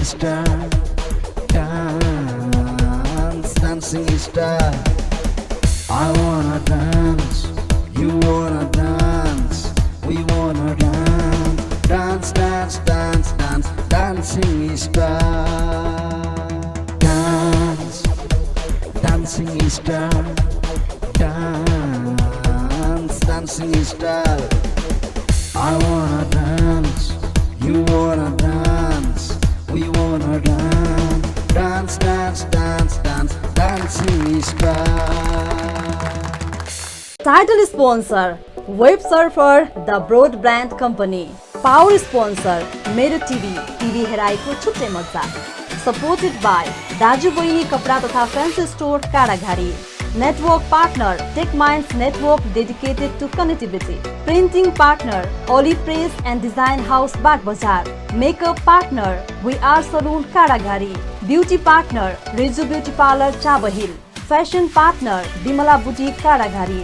star, dance, dancing star. I wanna dance, you wanna dance, we wanna dance, dance, dance, dance, dance, dancing star. Dance, dancing star, dance, dancing star. I wanna dance, you wanna dance, we wanna dance, dance, dance, dance, dance, dancing star. Title sponsor Web Surfer The Broadband Company. Power sponsor मेरो TV हेराएको छुट्टै मजा. Supported by दाजु बहिनी कपडा तथा fancy store Kadaghari. Network partner TechMinds Network dedicated to connectivity. Printing partner Olive Press and Design House Bagbazar. Makeup partner We Are Saloon Kadaghari. Beauty partner Rizu Beauty Parlor Chabahil. Fashion partner Bimala Boutique Kadaghari.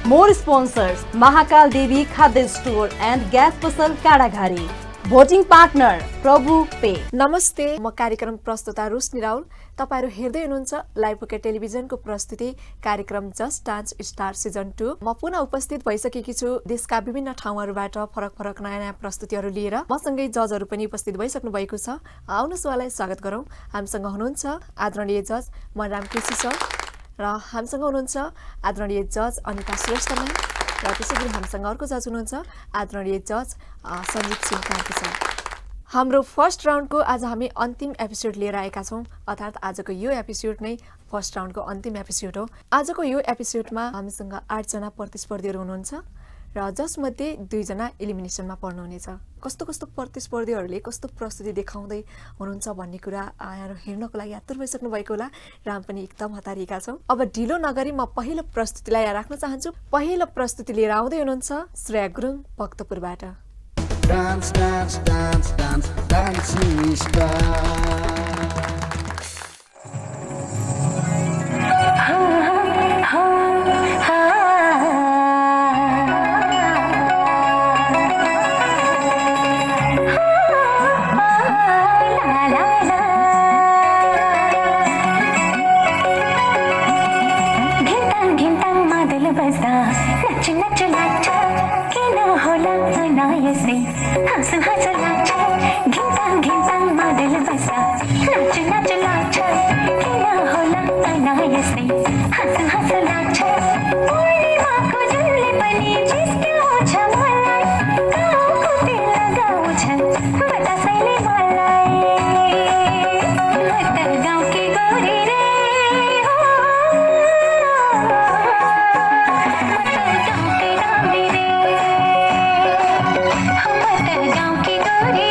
More sponsors Mahakal Devi Khadya Store and Gas Pasal Kadaghari. Voting partner प्रभु pay. नमस्ते, म कार्यक्रम प्रस्तुता रोशनी राउल. तपाईहरु हेर्दै हुनुहुन्छ live pocket टेलिभिजनको प्रस्तुति कार्यक्रम जस्ट डान्स स्टार सिजन 2. म पुनः उपस्थित भइसकेकी छु देशका विभिन्न ठाउँहरुबाट फरक नयाँ प्रस्तुतिहरु लिएर. मसँगै जजहरु पनि उपस्थित भइसक्नु भएको छ. आउनुहोस् उहाँलाई स्वागत गरौँ. हामीसँग हुनुहुन्छ आदरणीय जज मनराम केसी सर र हामीसँग हुनुहुन्छ आदरणीय जज अनिता श्रेष्ठ म्याम र त्यसैगरी हामीसँग अर्को जज हुनुहुन्छ आदरणीय जज सञ्जीत सिंह कार्की सर. हाम्रो फर्स्ट राउन्डको आज हामी अन्तिम एपिसोड लिएर आएका छौँ. अर्थात् आजको यो एपिसोड नै फर्स्ट राउन्डको अन्तिम एपिसोड हो. आजको यो एपिसोडमा हामीसँग 8 जना प्रतिस्पर्धीहरू हुनुहुन्छ र जसमध्ये 2 जना एलिमिनेसनमा पर्नुहुनेछ. कस्तो कस्तो प्रतिस्पर्धीहरूले कस्तो प्रस्तुति देखाउँदै हुनुहुन्छ भन्ने कुरा यहाँहरू हेर्नको लागि आतुर भइसक्नु भएको होला र हामी पनि एकदम हतारिएका छौँ. अब ढिलो नगरी म पहिलो प्रस्तुतिलाई यहाँ राख्न चाहन्छु. पहिलो प्रस्तुति लिएर आउँदै हुनुहुन्छ Shreya Gurung भक्तपुरबाट. Dance, dance, dance, dance, dancing star. गाँव की गोरी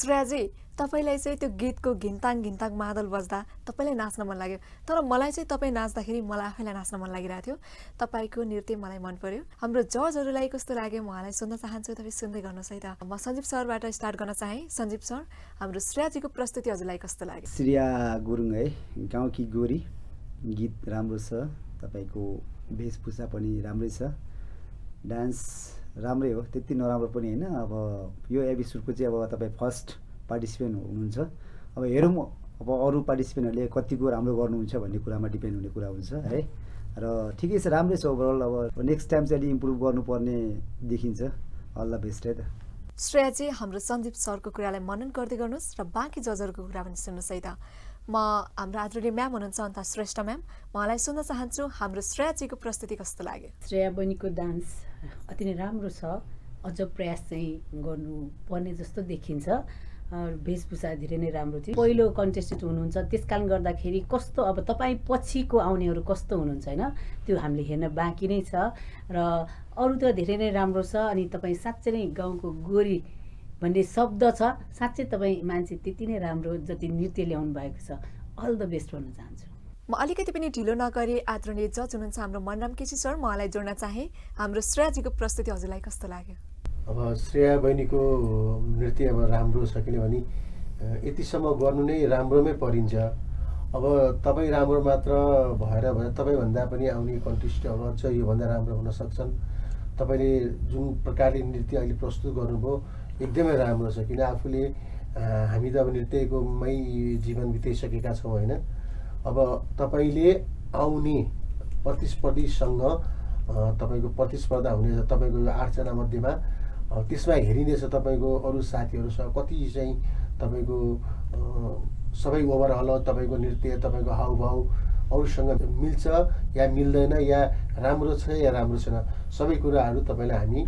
श्रेयाजी, तपाईँलाई चाहिँ त्यो गीतको घिन्ताङ घिन्ताङ मादल बज्दा तपाईँलाई नाच्न मन लाग्यो, तर मलाई चाहिँ तपाईँ नाच्दाखेरि मलाई आफैलाई नाच्न मन लागिरहेको थियो। तपाईँको नृत्य मलाई मन पर्यो। हाम्रो जजहरूलाई कस्तो लाग्यो उहाँलाई सोध्न चाहन्छु, तपाईँ सुन्दै गर्नुहोस् है त। म सञ्जीव सरबाट स्टार्ट गर्न चाहेँ। सञ्जीव सर, हाम्रो श्रेयाजीको प्रस्तुति हजुरलाई कस्तो लाग्यो? श्रेया गुरुङ है, गाउँकी गोरी। गीत राम्रो छ, तपाईँको वेशभूषा पनि राम्रै छ, डान्स राम्रै हो, त्यति नराम्रो पनि होइन। अब यो एपिसोडको चाहिँ अब तपाईँ फर्स्ट पार्टिसिपेन्ट हुनुहुन्छ। अब हेरौँ अब अरू पार्टिसिपेन्टहरूले कतिको राम्रो गर्नुहुन्छ भन्ने कुरामा डिपेन्ड हुने कुरा हुन्छ है। र ठिकै छ, राम्रै छ ओभरअल। अब नेक्स्ट टाइम चाहिँ अलिक इम्प्रुभ गर्नुपर्ने देखिन्छ। अल द बेस्ट है त। श्रेयाजी, हाम्रो सञ्जीव सरको कुरालाई मनन गर्दै गर्नुहोस् र बाँकी जजहरूको कुरा पनि सुन्नुहोस् है त। म हाम्रो आदरणीय म्याम हुनुहुन्छ अन्त श्रेष्ठ म्याम, उहाँलाई सुन्न चाहन्छु हाम्रो श्रेयाजीको प्रस्तुति कस्तो लाग्यो? श्रेया बहिनीको डान्स अति नै राम्रो छ, अझ प्रयास चाहिँ गर्नुपर्ने जस्तो देखिन्छ। वेशभूषा धेरै नै राम्रो थियो। पहिलो कन्टेस्टेन्ट हुनुहुन्छ, त्यस कारण गर्दाखेरि कस्तो अब तपाईँ पछिको आउनेहरू कस्तो हुनुहुन्छ होइन, त्यो हामीले हेर्न बाँकी नै छ। र अरू त धेरै नै राम्रो छ। अनि तपाईँ साँच्चै नै गाउँको गोरी भन्ने शब्द छ, साँच्चै तपाईँ मान्छे त्यति नै राम्रो जति नृत्य ल्याउनु भएको छ। अल द बेस्ट भन्न चाहन्छु। म अलिकति पनि ढिलो नगरी आदरणीय जज हुनुहुन्छ हाम्रो मनराम केसी सर, उहाँलाई जोड्न चाहेँ। हाम्रो श्रेयाजीको प्रस्तुति हजुरलाई कस्तो लाग्यो? अब श्रेया बहिनीको नृत्य अब राम्रो छ, किनभने यतिसम्म गर्नु नै राम्रोमै परिन्छ। अब तपाईँ राम्रो मात्र भएर तपाईँभन्दा पनि आउने कन्टेस्टहरू अझ योभन्दा राम्रो हुन सक्छन्। तपाईँले जुन प्रकारले नृत्य अहिले प्रस्तुत गर्नुभयो एकदमै राम्रो छ, किन आफूले हामी त अब नृत्यकोमै जीवन बिताइसकेका छौँ होइन। अब तपाईँले आउने प्रतिस्पर्धीसँग तपाईँको प्रतिस्पर्धा हुनेछ, तपाईँको 8 जना मध्येमा त्यसमा हेरिनेछ तपाईँको अरू साथीहरूसँग कति चाहिँ तपाईँको सबै ओभरअल तपाईँको नृत्य, तपाईँको हाउभाउ अरूसँग मिल्छ या मिल्दैन, या राम्रो छ या राम्रो छैन, सबै कुराहरू तपाईँलाई हामी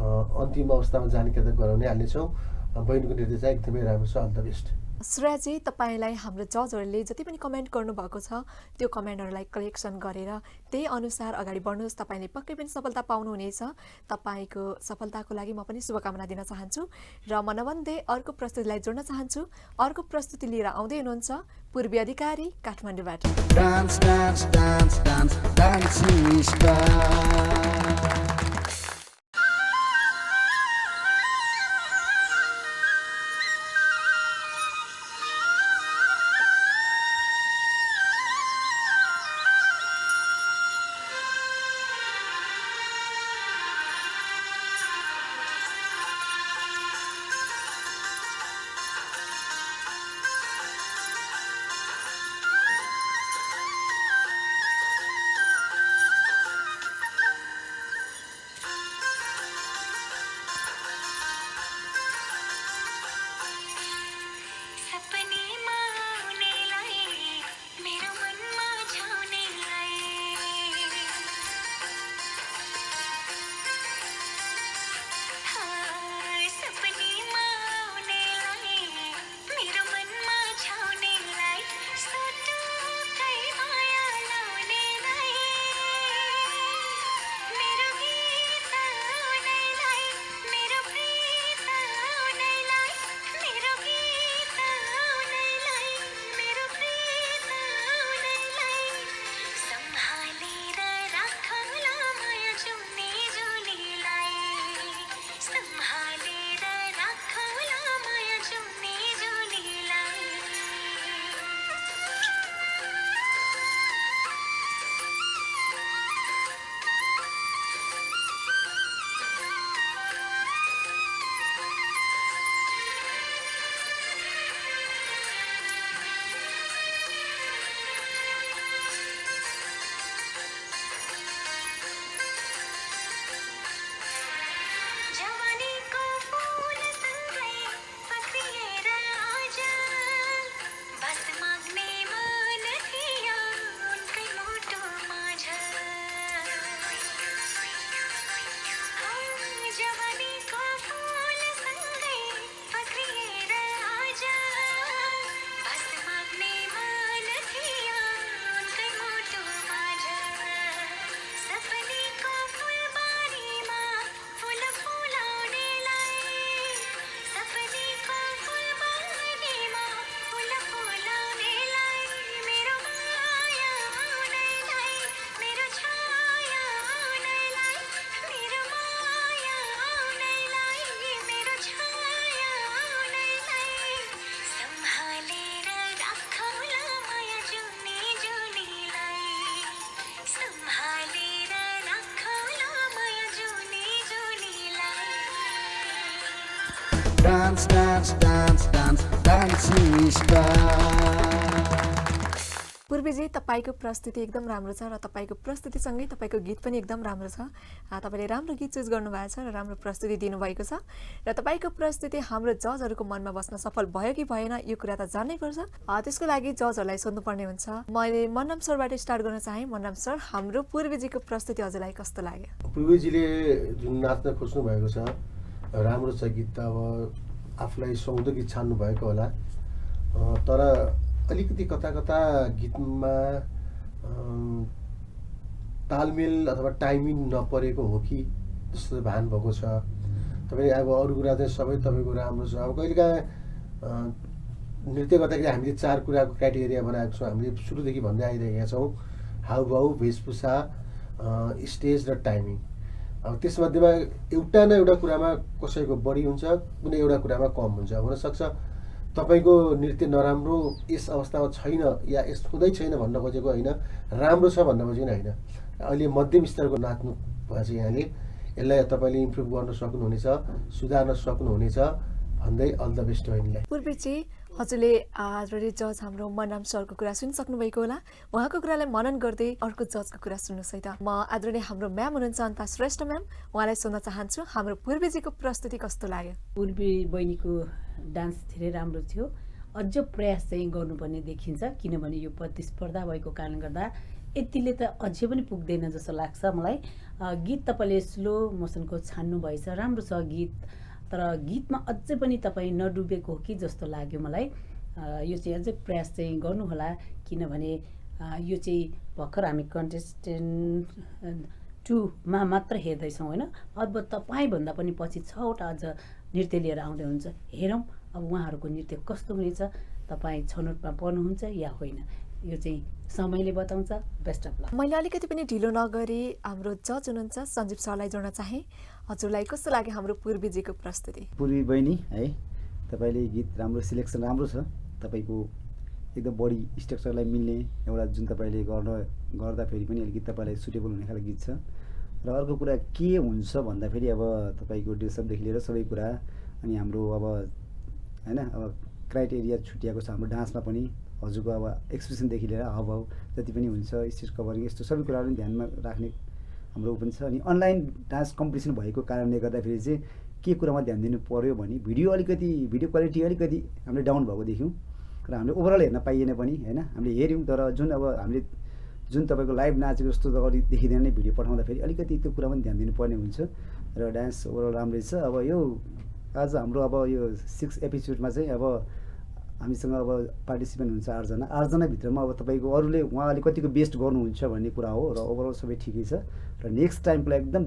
अन्तिम अवस्थामा जानकारी गराउनै हाल्नेछौँ। बहिनीको नृत्य चाहिँ एकदमै राम्रो छ। All the best. श्रेयाजी, तपाईँलाई हाम्रो जजहरूले जति पनि कमेन्ट गर्नुभएको छ त्यो कमेन्टहरूलाई कलेक्सन गरेर त्यही अनुसार अगाडि बढ्नुहोस्। तपाईँले पक्कै पनि सफलता पाउनुहुनेछ। तपाईँको सफलताको लागि म पनि शुभकामना दिन चाहन्छु। र म नभन्दै अर्को प्रस्तुतिलाई जोड्न चाहन्छु। अर्को प्रस्तुति लिएर आउँदै हुनुहुन्छ पूर्वी अधिकारी काठमाडौँबाट। Dance dance dance dance dancing star. Dance dance dance dance dancing star. पूर्वीजी तपाईँको प्रस्तुति एकदम राम्रो छ र तपाईँको प्रस्तुतिसँगै तपाईँको गीत पनि एकदम राम्रो छ। तपाईँले राम्रो गीत चुज गर्नुभएको छ र राम्रो प्रस्तुति दिनुभएको छ र तपाईँको प्रस्तुति हाम्रो जजहरूको मनमा बस्न सफल भयो कि भएन यो कुरा त जान्नै पर्छ। त्यसको लागि जजहरूलाई सोध्नुपर्ने हुन्छ। मैले मन्नाम सरबाट स्टार्ट गर्न चाहेँ। मन्नाम सर, हाम्रो पूर्वीजीको प्रस्तुति हजुरलाई कस्तो लाग्यो? पूर्वीजीले जुन नाच्न खोज्नु भएको छ राम्रो छ गीत त। अब आफूलाई सुहाउँदो गीत छान्नु भएको होला, तर अलिकति कता कता गीतमा तालमेल अथवा टाइमिङ नपरेको हो कि जस्तो भान भएको छ। तपाईँ अब अरू कुरा चाहिँ सबै तपाईँको राम्रो छ। अब कहिलेकाहीँ नृत्य गर्दाखेरि हामीले 4 कुराको क्राइटेरिया बनाएको छौँ। हामीले सुरुदेखि भन्दै आइरहेका छौँ, हाउभाउ, वेशभूषा, स्टेज र टाइमिङ। अब त्यसमध्येमा एउटा न एउटा कुरामा कसैको बढी हुन्छ, कुनै एउटा कुरामा कम हुन्छ। हुनसक्छ तपाईँको नृत्य नराम्रो यस अवस्थामा छैन या यस हुँदै छैन भन्न खोजेको होइन, राम्रो छ भन्न खोजेको होइन। अहिले मध्यम स्तरको नाच्नु भएछ यहाँले, यसलाई तपाईँले इम्प्रुभ गर्न सक्नुहुनेछ, सुधार्न सक्नुहुनेछ भन्दै अल द बेस्ट हो यिनलाई। पूर्वीजी, हजुरले आदरणीय जज हाम्रो मन्नाम सरको कुरा सुनिसक्नु भएको होला। उहाँको कुरालाई मनन गर्दै अर्को जजको कुरा सुन्नुहोस् है त। म आदरणीय हाम्रो म्याम हुनुहुन्छ अन्ता श्रेष्ठ म्याम, उहाँलाई सोध्न चाहन्छु हाम्रो पूर्वीजीको प्रस्तुति कस्तो लाग्यो? पूर्वी बहिनीको डान्स धेरै राम्रो थियो। अझ प्रयास चाहिँ गर्नुपर्ने देखिन्छ, किनभने यो प्रतिस्पर्धा भएको कारणले गर्दा यतिले त अझै पनि पुग्दैन जस्तो लाग्छ मलाई। गीत तपाईँले स्लो मोसनको छान्नु भएछ, राम्रो छ गीत, तर गीतमा अझै पनि तपाईँ नडुबेको हो कि जस्तो लाग्यो मलाई। यो चाहिँ अझै प्रयास चाहिँ गर्नुहोला, किनभने यो चाहिँ भर्खर हामी कन्टेस्टेन्ट 2मा मात्र हेर्दैछौँ होइन। अब तपाईँभन्दा पनि पछि 6वटा अझ नृत्य लिएर आउँदै हुन्छ। हेरौँ अब उहाँहरूको नृत्य कस्तो हुनेछ, तपाईँ छनौटमा पर्नुहुन्छ या होइन, यो चाहिँ समयले बताउँछ। Best of lock. मैले अलिकति पनि ढिलो नगरी हाम्रो जज हुनुहुन्छ सञ्जीव सरलाई जोड्न चाहेँ। हजुरलाई कस्तो लाग्यो हाम्रो पूर्वीजीको प्रस्तुति? पूर्वी बहिनी है, तपाईँले गीत राम्रो, सिलेक्सन राम्रो छ। तपाईँको एकदम बडी स्ट्रक्चरलाई मिल्ने एउटा जुन तपाईँले गर्दाखेरि पनि अलिकति तपाईँलाई सुटेबल हुने खालको गीत छ। र अर्को कुरा के हुन्छ भन्दाखेरि अब तपाईँको ड्रेसअपदेखि लिएर सबै कुरा, अनि हाम्रो अब होइन अब क्राइटेरिया छुट्याएको छ हाम्रो डान्समा पनि। हजुरको अब एक्सप्रेसनदेखि लिएर हावभाव जति पनि हुन्छ, स्टेज कभरिङ, यस्तो सबै कुराहरू पनि ध्यानमा राख्ने हाम्रो पनि छ। अनि अनलाइन डान्स कम्पिटिसन भएको कारणले गर्दाखेरि चाहिँ के कुरामा ध्यान दिनु पर्यो भने भिडियो क्वालिटी अलिकति हामीले डाउन भएको देख्यौँ र हामीले ओभरअल हेर्न पाइएन पनि होइन। हामीले हेऱ्यौँ, तर जुन तपाईँको लाइभ नाचेको जस्तो अगाडि देखिँदैन नै भिडियो पठाउँदाखेरि अलिकति त्यो कुरामा पनि ध्यान दिनुपर्ने हुन्छ। र डान्स ओभरअल राम्रै छ। अब यो आज हाम्रो अब यो 6 एपिसोडमा चाहिँ अब हामीसँग अब पार्टिसिपेन्ट हुन्छ 8 भित्रमा। अब तपाईँको उहाँले कतिको बेस्ट गर्नुहुन्छ भन्ने कुरा हो र ओभरअल सबै ठिकै छ। र नेक्स्ट टाइमको लागि एकदम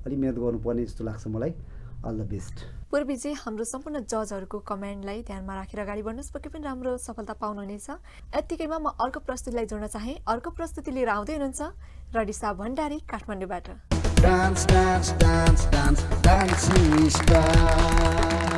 अलि मिहिनेत गर्नुपर्ने जस्तो लाग्छ मलाई। All the best. पूर्वीजी, हाम्रो सम्पूर्ण जजहरूको कमेन्टलाई ध्यानमा राखेर अगाडि बढ्नुहोस्, पक्कै पनि राम्रो सफलता पाउनुहुनेछ। यत्तिकैमा म अर्को प्रस्तुतिलाई जोड्न चाहेँ। अर्को प्रस्तुति लिएर आउँदै हुनुहुन्छ रडिसा भण्डारी काठमाडौँबाट। Dance dance dance dance dancing star.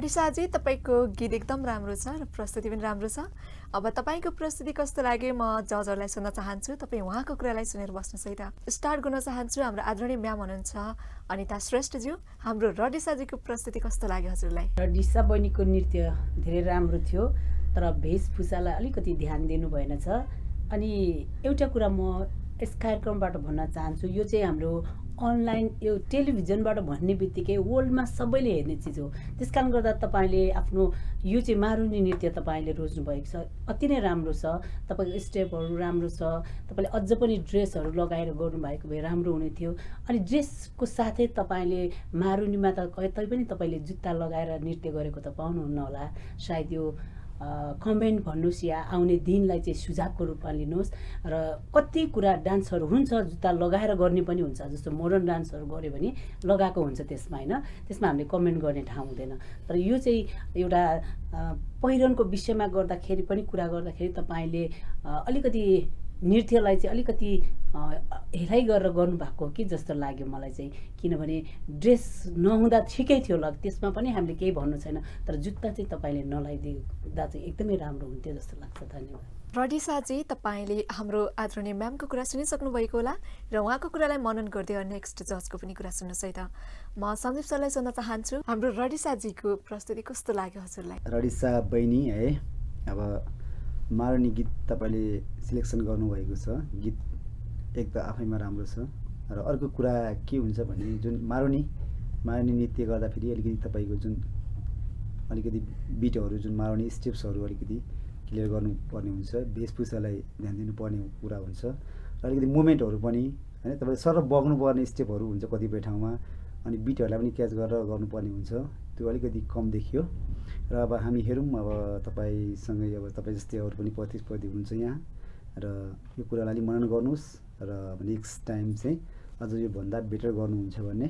रडिसाजी, तपाईँको गीत एकदम राम्रो छ र प्रस्तुति पनि राम्रो छ। अब तपाईँको प्रस्तुति कस्तो लाग्यो म जजहरूलाई सुन्न चाहन्छु। तपाईँ उहाँको कुरालाई सुनेर बस्नुहोस् है त। स्टार्ट गर्न चाहन्छु। हाम्रो आदरणीय म्याम हुनुहुन्छ अनिता श्रेष्ठज्यू, हाम्रो रडिसाजीको प्रस्तुति कस्तो लाग्यो हजुरलाई? रडिसा बहिनीको नृत्य धेरै राम्रो थियो, तर वेशभूषालाई अलिकति ध्यान दिनु भएन छ। अनि एउटा कुरा म यस कार्यक्रमबाट भन्न चाहन्छु, यो चाहिँ हाम्रो अनलाइन यो टेलिभिजनबाट भन्ने बित्तिकै वर्ल्डमा सबैले हेर्ने चिज हो। त्यस कारण गर्दा तपाईँले आफ्नो यो चाहिँ मारुनी नृत्य तपाईँले रोज्नुभएको छ, अति नै राम्रो छ। तपाईँको स्टेपहरू राम्रो छ। तपाईँले अझ पनि ड्रेसहरू लगाएर गर्नुभएको भए राम्रो हुने थियो। अनि ड्रेसको साथै तपाईँले मारुनीमा त कतै पनि तपाईँले जुत्ता लगाएर नृत्य गरेको त पाउनुहुन्न होला। सायद यो कमेन्ट भन्नुहोस् या आउने दिनलाई चाहिँ सुझावको रूपमा लिनुहोस्। र कति कुरा डान्सहरू हुन्छ जुत्ता लगाएर गर्ने पनि हुन्छ, जस्तो मोडर्न डान्सहरू गऱ्यो भने लगाएको हुन्छ त्यसमा, होइन, त्यसमा हामीले कमेन्ट गर्ने ठाउँ हुँदैन। तर यो चाहिँ एउटा पहिरनको विषयमा गर्दाखेरि पनि कुरा गर्दाखेरि तपाईँले अलिकति नृत्यलाई चाहिँ अलिकति हेराइ गरेर गर्नुभएको हो कि जस्तो लाग्यो मलाई चाहिँ। किनभने ड्रेस नहुँदा ठिकै थियो होला, त्यसमा पनि हामीले केही भन्नु छैन, तर जुत्ता चाहिँ तपाईँले नलाइदिँदा चाहिँ एकदमै राम्रो हुन्थ्यो जस्तो लाग्छ। धन्यवाद। रडिसाजी, तपाईँले हाम्रो आदरणीय म्यामको कुरा सुनिसक्नु भएको होला र उहाँको कुरालाई मनन गर्दै नेक्स्ट जजको पनि कुरा सुन्नुहोस् है त। म सन्दीप सरलाई सोध्न चाहन्छु, हाम्रो रडिसाजीको प्रस्तुति कस्तो लाग्यो हजुरलाई? रडिसा बहिनी है, अब मारुनी गीत तपाईँले सिलेक्सन गर्नुभएको छ। गीत एक त आफैमा राम्रो छ, र अर्को कुरा के हुन्छ भने जुन मारुनी नृत्य गर्दाखेरि अलिकति तपाईँको जुन अलिकति बिटहरू, जुन मारुनी स्टेप्सहरू अलिकति क्लियर गर्नुपर्ने हुन्छ, वेशभूषालाई ध्यान दिनुपर्ने कुरा हुन्छ, र अलिकति मुभमेन्टहरू पनि होइन, तपाईँले सर बग्नुपर्ने स्टेपहरू हुन्छ कतिपय ठाउँमा, अनि बिटहरूलाई पनि क्याच गरेर गर्नुपर्ने हुन्छ। त्यो अलिकति कम देखियो। र अब हामी हेरौँ, अब तपाईँसँगै अब तपाईँ जस्तै अरू पनि प्रतिस्पर्धी हुनुहुन्छ यहाँ, र यो कुरालाई अलिक मनन गर्नुहोस् र नेक्स्ट टाइम चाहिँ अझ योभन्दा बेटर गर्नुहुन्छ भन्ने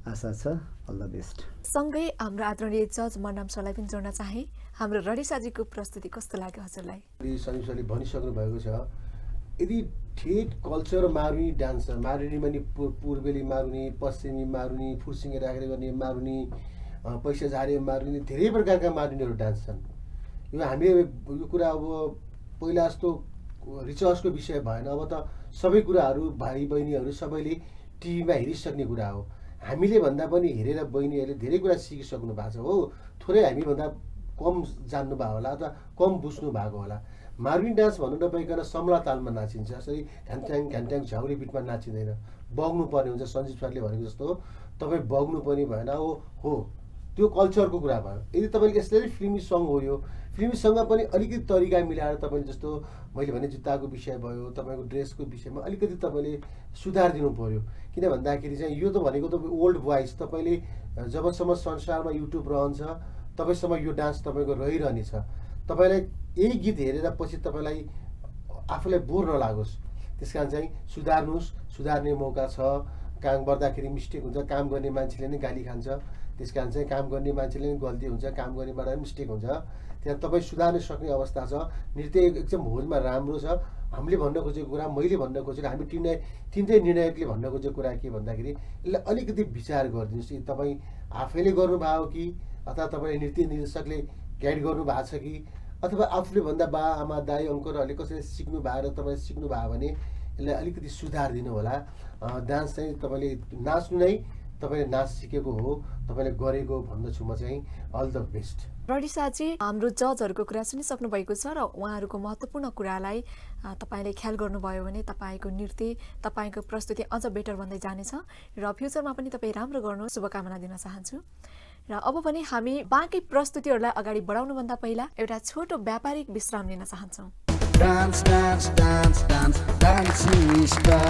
आशा छ। All the best. सँगै हाम्रो आदरणीय जज मन्डम सरलाई पनि जोड्न चाहे, हाम्रो रडिसाजीको प्रस्तुति कस्तो लाग्यो हजुरलाई? सन्दीप सरले भनिसक्नु भएको छ, यदि ठेट कल्चर मारुनी डान्स छ, मारुनीमा नि पूर्वेली मारुनी, पश्चिमी मारुनी, फुर्सिङे राखेर गर्ने मारुनी, पैसा झारे मारुनी, धेरै प्रकारका मारुनीहरू डान्स छन्। यो हामीले यो कुरा अब पहिला जस्तो रिसर्चको विषय भएन। अब त सबै कुराहरू भाइ बहिनीहरू सबैले टिभीमा हेरिसक्ने कुरा हो। हामीले भन्दा पनि हेरेर बहिनीहरूले धेरै कुरा सिकिसक्नु भएको छ हो। थोरै हामीभन्दा कम जान्नु भएको होला अथवा कम बुझ्नु भएको होला। मारुनी डान्स भन्नु नपाइकन समला तालमा नाचिन्छ, यसरी घ्यान्ट्याङ घ्यान्ट्याङ झ्याउरे बिटमा नाचिँदैन, बग्नु पर्ने हुन्छ। सञ्जीव सरले भनेको जस्तो तपाईँ बग्नु पनि भएन हो, त्यो कल्चरको कुरा भयो। यदि तपाईँले यसरी फिल्मी सङ हो, यो फिल्मी सङमा पनि अलिकति तरिका मिलाएर तपाईँले जस्तो मैले भने जुत्ताको विषय भयो, तपाईँको ड्रेसको विषयमा अलिकति तपाईँले सुधार दिनु पर्यो। किन भन्दाखेरि चाहिँ यो त भनेको तपाईँ ओल्ड भोइस, तपाईँले जबसम्म संसारमा युट्युब रहन्छ तबसम्म यो डान्स तपाईँको रहिरहनेछ। तपाईँलाई यही गीत हेरेर पछि तपाईँलाई आफूलाई बोर नलागोस्, त्यस कारण चाहिँ सुधार्नुहोस्। सुधार्ने मौका छ। काम गर्दाखेरि मिस्टेक हुन्छ, काम गर्ने मान्छेले नै गाली खान्छ, त्यस कारण चाहिँ काम गर्ने मान्छेले नै गल्ती हुन्छ, काम गर्नेबाट पनि मिस्टेक हुन्छ। त्यहाँ तपाईँ सुधार्न सक्ने अवस्था छ। नृत्य एकदम होजमा राम्रो छ। हामीले भन्न खोजेको कुरा, मैले भन्न खोजेको, हामी तिनटै निर्णायकले भन्न खोजेको कुरा के भन्दाखेरि यसलाई अलिकति विचार गरिदिनुहोस् कि तपाईँ आफैले गर्नुभयो कि अथवा तपाईँ नृत्य निर्देशकले गाइड गर्नुभएको छ कि अथवा आफूले भन्दा बा आमा दाई अङ्कलहरूले कसैले सिक्नु भयो र तपाईँले सिक्नु भयो भने यसलाई अलिकति सुधार दिनु होला। डान्स चाहिँ तपाईँले नाच्नु नै तपाईँले नाच सिकेको हो, तपाईँले गरेको भन्दछु म चाहिँ। All the best. रडिसाजी, हाम्रो जजहरूको कुरा सुनिसक्नु भएको छ र उहाँहरूको महत्त्वपूर्ण कुरालाई तपाईँले ख्याल गर्नुभयो भने तपाईँको नृत्य, तपाईँको प्रस्तुति अझ बेटर बन्दै जानेछ र फ्युचरमा पनि तपाईँ राम्रो गर्नु शुभकामना दिन चाहन्छु। र अब पनि हामी बाँकी प्रस्तुतिहरूलाई अगाडि बढाउनुभन्दा पहिला एउटा छोटो व्यापारिक विश्राम लिन चाहन्छौँ। Dance, dance, dance, dance, dancing star.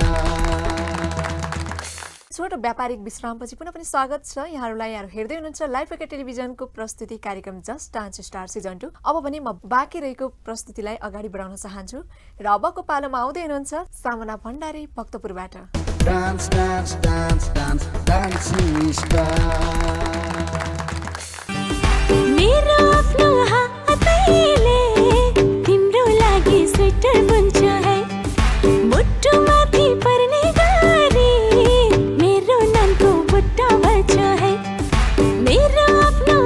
छोटो व्यापारिक विश्रामपछि पुनः पनि स्वागत छ यहाँहरूलाई। यहाँ हेर्दै हुनुहुन्छ लाइभ एके टेलिभिजनको प्रस्तुति कार्यक्रम जस्ट डान्स स्टार सिजन 2। अब पनि म बाँकी रहेको प्रस्तुतिलाई अगाडि बढाउन चाहन्छु र अबको पालोमा आउँदै हुनुहुन्छ सामना Bhandari भक्तपुरबाट। Dance, dance, dance, dance, dancing star. मेरो आफ्नो हातैले तिम्रो लागि स्वेटर बुन्छ है, मुट्टु माथि पर्ने गरी मेरो नामको बुट्टा बज्छ है। मेरो आफ्नो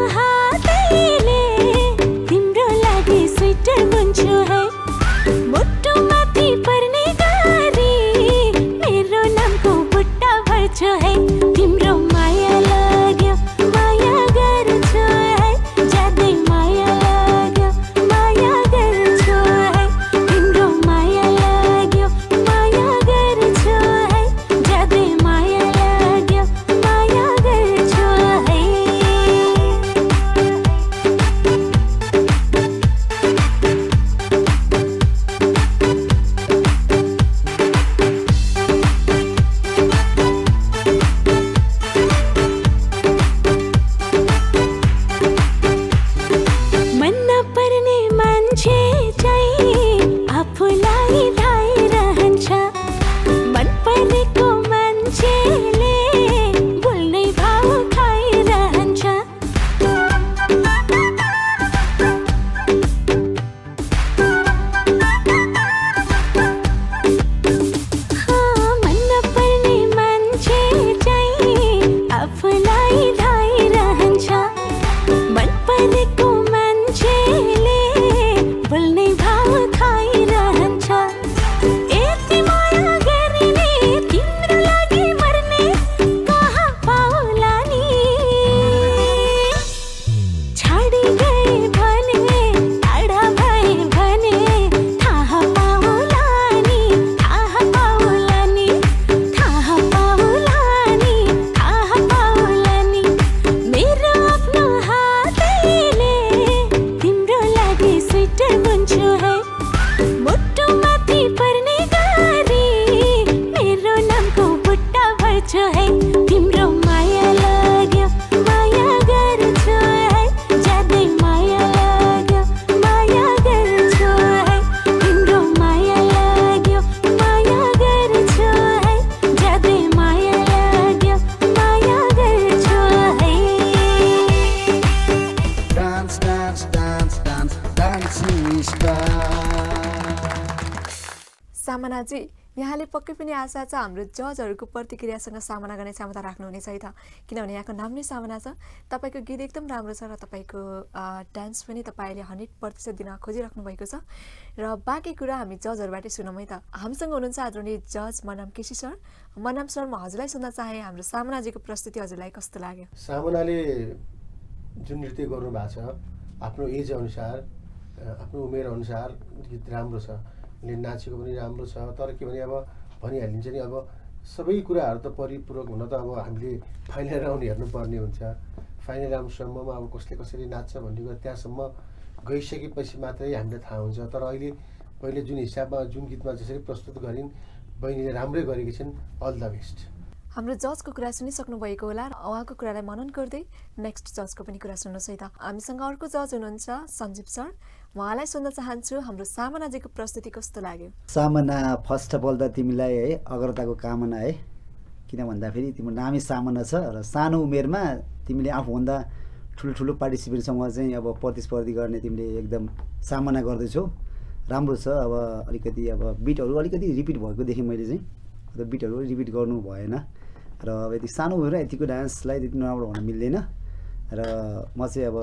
सामनाजी, यहाँले पक्कै पनि आशा छ हाम्रो जजहरूको प्रतिक्रियासँग सामना गर्ने क्षमता राख्नुहुनेछ है त, किनभने यहाँको नाम नै सामना छ। तपाईँको गीत एकदम राम्रो छ र तपाईँको डान्स पनि तपाईँले 100% दिन खोजिराख्नु भएको छ। र बाँकी कुरा हामी जजहरूबाटै सुनौँ है त। हामीसँग हुनुहुन्छ आदरणीय जज मनाम केसी सर। मनाम सर, म हजुरलाई सुन्न चाहेँ, हाम्रो सामनाजीको प्रस्तुति हजुरलाई कस्तो लाग्यो? सामनाले जुन नृत्य गर्नुभएको छ आफ्नो एज अनुसार, आफ्नो उमेर अनुसार गीत राम्रो छ, उसले नाचेको पनि राम्रो छ। तर के भने अब भनिहालिन्छ नि, अब सबै कुराहरू त परिपूरक हुन त अब हामीले फाइनल राउन्ड हेर्नुपर्ने हुन्छ। फाइनल राउन्डसम्ममा अब कसले कसरी नाच्छ भन्ने कुरा त्यहाँसम्म गइसकेपछि मात्रै हामीलाई थाहा हुन्छ। तर अहिले जुन हिसाबमा जुन गीतमा जसरी प्रस्तुत गरिन्, बहिनीले राम्रै गरेकी छिन्। All the best. हाम्रो जजको कुरा सुनिसक्नु भएको होला र उहाँको कुरालाई मनन गर्दै नेक्स्ट जजको पनि कुरा सुन्नुहोस् है त। हामीसँग अर्को जज हुनुहुन्छ सञ्जीव सर। उहाँलाई सुन्न चाहन्छु, हाम्रो सामनाजीको प्रस्तुति कस्तो लाग्यो? सामना, फर्स्ट अफ अल त तिमीलाई है अग्रताको कामना है। किन भन्दाखेरि तिम्रो नामै सामना छ र सानो उमेरमा तिमीले आफूभन्दा ठुलो पार्टिसिपेन्टसँग चाहिँ अब प्रतिस्पर्धी गर्ने तिमीले एकदम सामना गर्दैछौ। राम्रो छ। अब अलिकति अब बिटहरू अलिकति रिपिट भएको देखेँ मैले चाहिँ, बिटहरू रिपिट गर्नु भएन र अब यति सानो उमेरमा यतिको डान्सलाई त्यति नराम्रो हुन मिल्दैन र म चाहिँ अब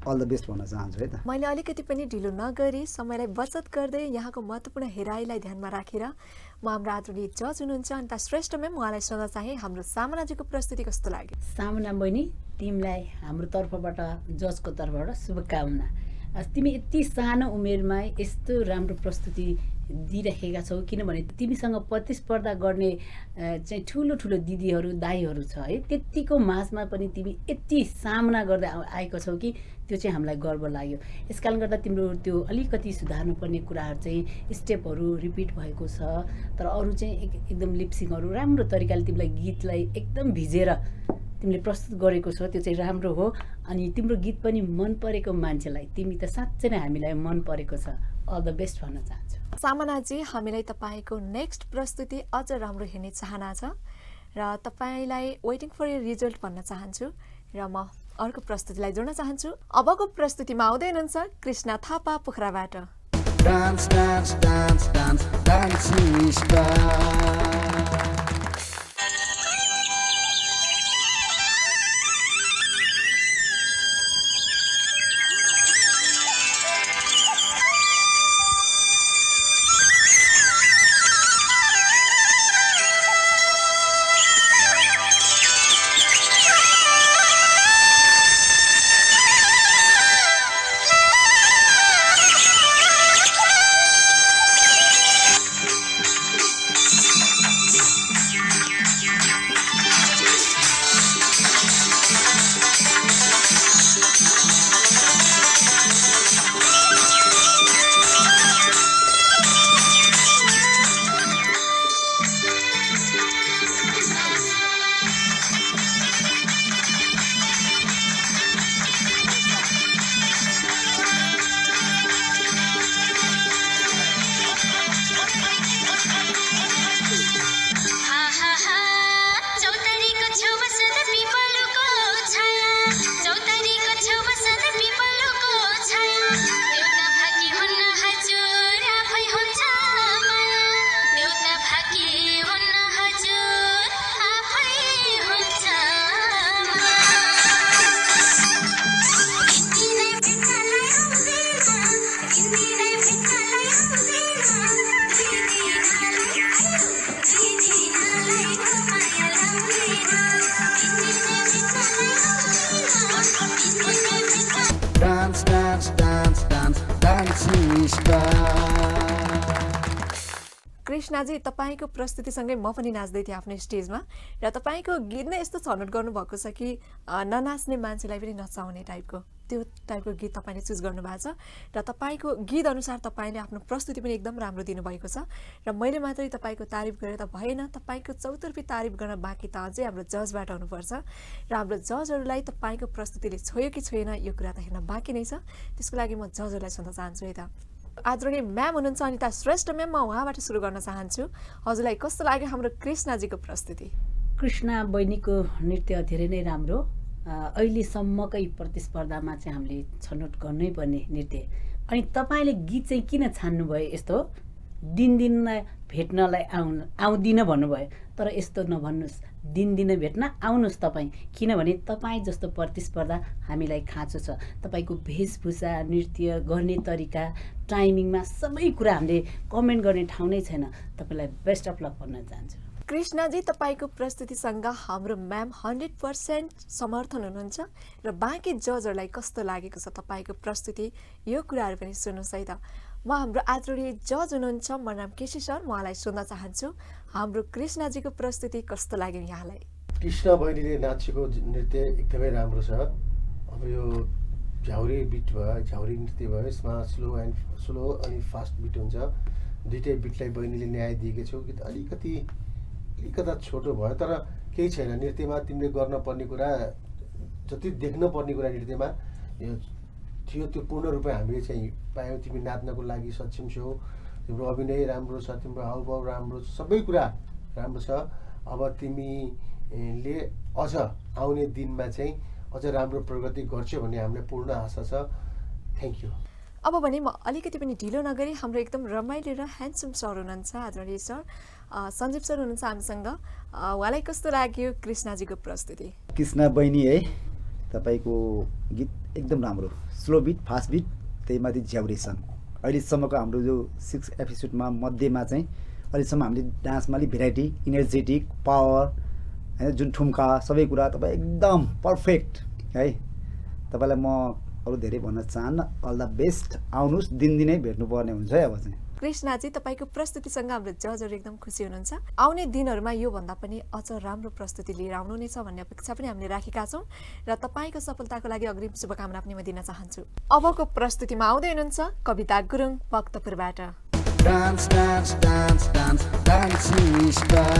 अल द बेस्ट भन्न चाहन्छु है त। मैले अलिकति पनि ढिलो नगरी समयलाई बचत गर्दै यहाँको महत्त्वपूर्ण हेराइलाई ध्यानमा राखेर म हाम्रो आदरणीय जज हुनुहुन्छ अनिता श्रेष्ठ म्याम, उहाँलाई सोध्न चाहेँ हाम्रो सामनाजीको प्रस्तुति कस्तो लाग्यो? सामना बहिनी, तिमीलाई हाम्रो तर्फबाट, जजको तर्फबाट शुभकामना। तिमी यति सानो उमेरमा यस्तो राम्रो प्रस्तुति दिइराखेका छौ, किनभने तिमीसँग प्रतिस्पर्धा गर्ने चाहिँ ठुलो दिदीहरू दाईहरू छ है। त्यतिको माझमा पनि तिमी यति सामना गर्दै आएको छौ कि त्यो चाहिँ हामीलाई गर्व लाग्यो। यस कारणले गर्दा तिम्रो त्यो अलिकति सुधार्नुपर्ने कुराहरू चाहिँ स्टेपहरू रिपिट भएको छ, तर अरू चाहिँ एकदम लिप्सिङहरू राम्रो तरिकाले तिमीलाई गीतलाई एकदम भिजेर तिमीले प्रस्तुत गरेको छ, त्यो चाहिँ राम्रो हो। अनि तिम्रो गीत पनि मन परेको मान्छेलाई, तिमी त साँच्चै नै हामीलाई मन परेको छ। अल द बेस्ट भन्न चाहन्छु। सामनाजी, हामीलाई तपाईँको नेक्स्ट प्रस्तुति अझ राम्रो हेर्ने चाहना छ र तपाईँलाई वेटिङ फर यर रिजल्ट भन्न चाहन्छु र म अर्को प्रस्तुतिलाई जोड्न चाहन्छु। अबको प्रस्तुतिमा आउँदै हुनुहुन्छ कृष्णा थापा पोखराबाट। Dance, dance, dance, dance, dancing star. Krishnaji, तपाईँको प्रस्तुतिसँगै म पनि नाच्दै थिएँ आफ्नो स्टेजमा र तपाईँको गीत नै यस्तो छनौट गर्नुभएको छ कि ननाच्ने मान्छेलाई पनि नचाउने टाइपको, त्यो टाइपको गीत तपाईँले चुज गर्नुभएको छ र तपाईँको गीत अनुसार तपाईँले आफ्नो प्रस्तुति पनि एकदम राम्रो दिनुभएको छ र मैले मात्रै तपाईँको तारिफ गरेर त भएन, तपाईँको चौतर्फी तारिफ गर्न बाँकी त अझै हाम्रो जजबाट हुनुपर्छ र हाम्रो जजहरूलाई तपाईँको प्रस्तुतिले छोयो कि छोएन यो कुरा त हेर्न बाँकी नै छ। त्यसको लागि म जजहरूलाई सोध्न चाहन्छु है त। आदरणीय म्याम हुनुहुन्छ अनिता श्रेष्ठ म्याम, म उहाँबाट सुरु गर्न चाहन्छु। हजुरलाई कस्तो लाग्यो हाम्रो कृष्णाजीको प्रस्तुति? कृष्णा बहिनीको नृत्य धेरै नै राम्रो। अहिलेसम्मकै प्रतिस्पर्धामा चाहिँ हामीले छनौट गर्नै पर्ने नृत्य। अनि तपाईँले गीत चाहिँ किन छान्नुभयो? यस्तो दिनदिनै भेट्नलाई आउँदिन भन्नुभयो, तर यस्तो नभन्नुहोस्, दिनदिनै भेट्न आउनुहोस् तपाईँ, किनभने तपाईँ जस्तो प्रतिस्पर्धा हामीलाई खाँचो छ। तपाईँको वेशभूषा, नृत्य गर्ने तरिका, टाइमिङमा सबै कुरा हामीले कमेन्ट गर्ने ठाउँ नै छैन। तपाईँलाई बेस्ट अफ लक भन्न चाहन्छु। कृष्णजी, तपाईँको प्रस्तुतिसँग हाम्रो म्याम 100% समर्थन हुनुहुन्छ र बाँकी जजहरूलाई कस्तो लागेको छ तपाईँको प्रस्तुति, यो कुराहरू पनि सुन्नुहोस् है त। म हाम्रो आदरणीय जज हुनुहुन्छ मनाम केसी सर, उहाँलाई सोध्न चाहन्छु हाम्रो कृष्णजीको प्रस्तुति कस्तो लाग्यो यहाँलाई? कृष्ण बहिनीले नाचेको नृत्य एकदमै राम्रो छ। अब यो झ्याउरे बिट भयो, झ्याउरे नृत्य भयो, यसमा स्लो अनि फास्ट बिट हुन्छ। दुइटै बिटलाई बहिनीले न्याय दिएकै छौ। गीत अलिकता छोटो भयो, तर केही छैन। नृत्यमा तिमीले गर्न पर्ने कुरा, जति देख्न पर्ने कुरा नृत्यमा यो थियो, त्यो पूर्ण रूपमा हामीले चाहिँ पायौँ। तिमी नाच्नको लागि सक्षम छौ, तिम्रो अभिनय राम्रो छ, तिम्रो हाउभाउ राम्रो छ, सबै कुरा राम्रो छ। अब तिमीले अझ आउने दिनमा चाहिँ अझ राम्रो प्रगति गर्छौ भन्ने हामीलाई पूर्ण आशा छ। Thank you. अब भने म अलिकति पनि ढिलो नगरी हाम्रो एकदम रमाइलो र ह्यान्डसम सर हुनुहुन्छ, आदरणीय सर सञ्जीव सर हुनुहुन्छ हामीसँग। उहाँलाई कस्तो लाग्यो कृष्णजीको प्रस्तुति? कृष्ण बहिनी है, तपाईँको गीत एकदम राम्रो, स्लो बिट, फास्ट बिट, त्यही माथि झ्याउरे सङ। अहिलेसम्मको हाम्रो जो 6 एपिसोडमा मध्येमा चाहिँ अहिलेसम्म हामीले डान्समा अलिक भेराइटी, इनर्जेटिक, पावर, होइन, जुन ठुम्का, सबै कुरा तपाईँ एकदम पर्फेक्ट है। तपाईँलाई म अरू धेरै भन्न चाहन्न। All the best. आउनुहोस्, दिनदिनै भेट्नुपर्ने हुन्छ है। अब चाहिँ कृष्णजी, तपाईँको प्रस्तुतिसँग हाम्रो जजहरू एकदम खुसी हुनुहुन्छ। आउने दिनहरूमा योभन्दा पनि अझ राम्रो प्रस्तुति लिएर आउनु नै छ भन्ने अपेक्षा पनि हामीले राखेका छौँ र तपाईँको सफलताको लागि अग्रिम शुभकामना पनि म दिन चाहन्छु। अबको प्रस्तुतिमा आउँदै हुनुहुन्छ कविता Gurung भक्तपुरबाट। Dance, dance, dance, dance, dancing star.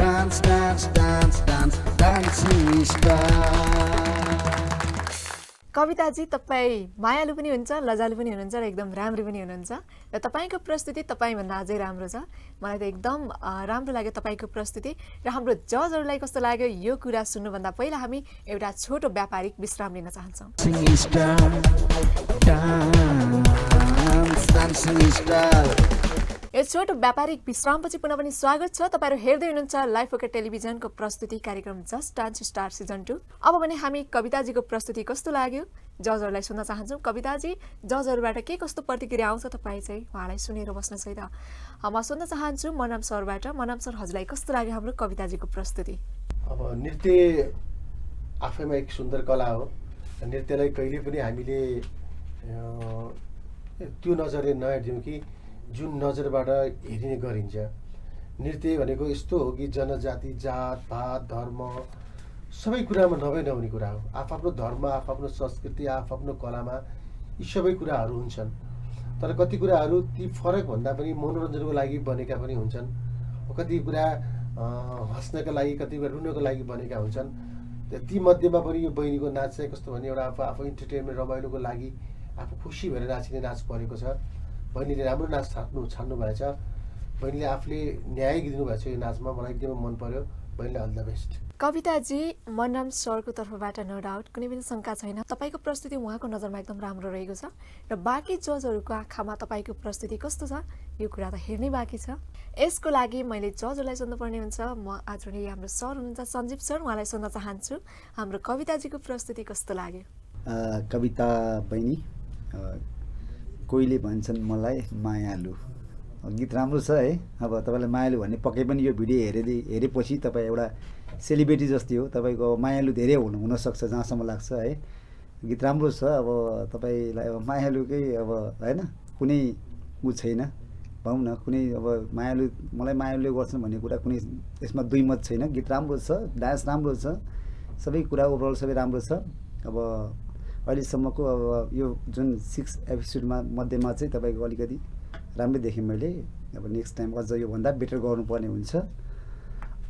Dance, dance, dance, dance, dancing star. कविताजी, तपाईँ मायालु पनि हुन्छ, लजालु पनि हुनुहुन्छ र एकदम राम्रो पनि हुनुहुन्छ र तपाईँको प्रस्तुति तपाईँभन्दा अझै राम्रो छ। मलाई त एकदम राम्रो लाग्यो तपाईँको प्रस्तुति र हाम्रो जजहरूलाई कस्तो लाग्यो यो कुरा सुन्नुभन्दा पहिला हामी एउटा छोटो व्यापारिक विश्राम लिन चाहन्छौँ। Dancing star, dance, dancing star. यो छोटो व्यापारिक विश्रामपछि पुनः पनि स्वागत छ। तपाईहरु हेर्दै हुनुहुन्छ लाइभ फोकट टेलिभिजनको प्रस्तुति कार्यक्रम जस्ट डान्स स्टार सिजन 2। अब भने हामी कविताजीको प्रस्तुति कस्तो लाग्यो जजहरुलाई सुन्न चाहन्छौँ। कविताजी, जजहरुबाट के कस्तो प्रतिक्रिया आउँछ तपाई चाहिँ उहाँलाई सुनेर बस्नुहोस् है त। म सोध्न चाहन्छु मनम सरबाट। मनम सर, हजुरलाई कस्तो लाग्यो हाम्रो कविताजीको प्रस्तुति? अब नृत्य आफैमा एक सुन्दर कला हो। नृत्यलाई कहिले पनि हामीले त्यो नजरले नहेर्दियौँ कि जुन नजरबाट हेरिने गरिन्छ। नृत्य भनेको यस्तो हो कि जनजाति, जात भात, धर्म सबै कुरामा नहुने कुरा हो। आफ्नो धर्म, आफ्नो संस्कृति, आफ्नो कलामा यी सबै कुराहरू हुन्छन्। तर कति कुराहरू ती फरक भन्दा पनि मनोरञ्जनको लागि बनेका पनि हुन्छन्। कति कुरा हँस्नका लागि, कति कुरा रुनको लागि बनेका हुन्छन्। ती मध्येमा पनि यो बहिनीको नाच चाहिँ कस्तो भने एउटा आफू इन्टरटेनमेन्ट रमाइलोको लागि आफू खुसी भएर नाचिने नाच परेको छ। बहिनीले राम्रो नाच छान्नु भएछ। बहिनीले आफूले न्याय दिनुभएछ यो नाचमा। मलाई एकदमै मन पर्यो। बहिनीले अल द बेस्ट। कविताजी, मनम सरको तर्फबाट नो डाउट कुनै पनि शङ्का छैन, तपाईँको प्रस्तुति उहाँको नजरमा एकदम राम्रो रहेको छ र बाँकी जजहरूको आँखामा तपाईँको प्रस्तुति कस्तो छ यो कुरा त हेर्नै बाँकी छ। यसको लागि मैले जजहरूलाई सोध्नुपर्ने हुन्छ। म आज हाम्रो सर हुनुहुन्छ सञ्जीव सर, उहाँलाई सोध्न चाहन्छु हाम्रो कविताजीको प्रस्तुति कस्तो लाग्यो? कविता बहिनी, कोहीले भन्छन् मलाई मायालु, गीत राम्रो छ है। अब तपाईँलाई मायालु भन्ने पक्कै पनि यो भिडियो हेरेपछि तपाईँ एउटा सेलिब्रेटी जस्तै हो। तपाईँको मायालु धेरै हुनसक्छ जहाँसम्म लाग्छ है। गीत राम्रो छ। अब तपाईँलाई अब मायालुकै अब होइन कुनै ऊ छैन भनौँ न, कुनै अब मायालु मलाई मायालुले गर्छन् भन्ने कुरा कुनै यसमा दुई मत छैन। गीत राम्रो छ, डान्स राम्रो छ, सबै कुरा ओभरअल सबै राम्रो छ। अब अहिलेसम्मको अब यो जुन 6 एपिसोडमा मध्येमा चाहिँ तपाईँको अलिकति राम्रै देखेँ मैले। अब नेक्स्ट टाइम अझ योभन्दा बेटर गर्नुपर्ने हुन्छ।